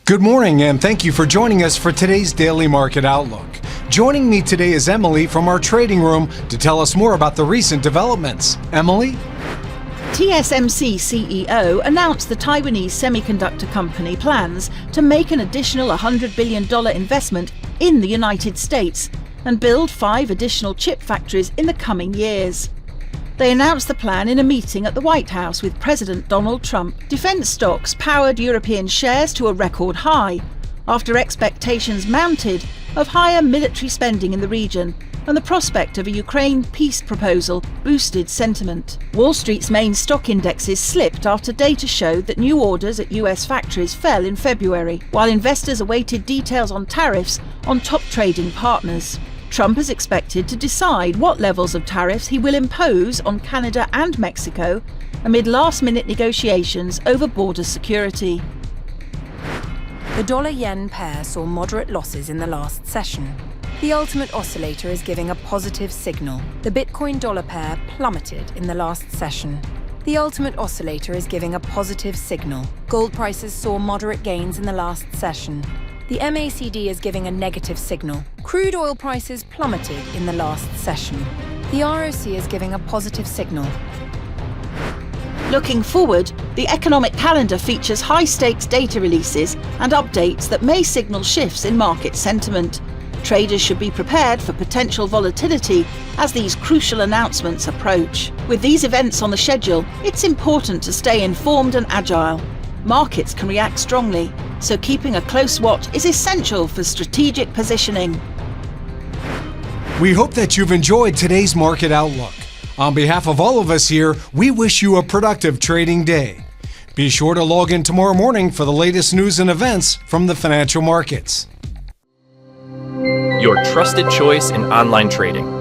Good morning, and thank you for joining us for today's Daily Market Outlook. Joining me today is Emily from our trading room to tell us more about the recent developments. Emily? TSMC CEO announced the Taiwanese semiconductor company plans to make an additional $100 billion investment in the United States and build 5 additional chip factories in the coming years. They announced the plan in a meeting at the White House with President Donald Trump. Defence stocks powered European shares to a record high after expectations mounted of higher military spending in the region, and the prospect of a Ukraine peace proposal boosted sentiment. Wall Street's main stock indexes slipped after data showed that new orders at US factories fell in February, while investors awaited details on tariffs on top trading partners. Trump is expected to decide what levels of tariffs he will impose on Canada and Mexico amid last-minute negotiations over border security. The dollar-yen pair saw moderate losses in the last session. The ultimate oscillator is giving a positive signal. The Bitcoin-dollar pair plummeted in the last session. The ultimate oscillator is giving a positive signal. Gold prices saw moderate gains in the last session. The MACD is giving a negative signal. Crude oil prices plummeted in the last session. The ROC is giving a positive signal. Looking forward, the economic calendar features high-stakes data releases and updates that may signal shifts in market sentiment. Traders should be prepared for potential volatility as these crucial announcements approach. With these events on the schedule, it's important to stay informed and agile. Markets can react strongly, so keeping a close watch is essential for strategic positioning. We hope that you've enjoyed today's Market Outlook. On behalf of all of us here, we wish you a productive trading day. Be sure to log in tomorrow morning for the latest news and events from the financial markets. Your trusted choice in online trading.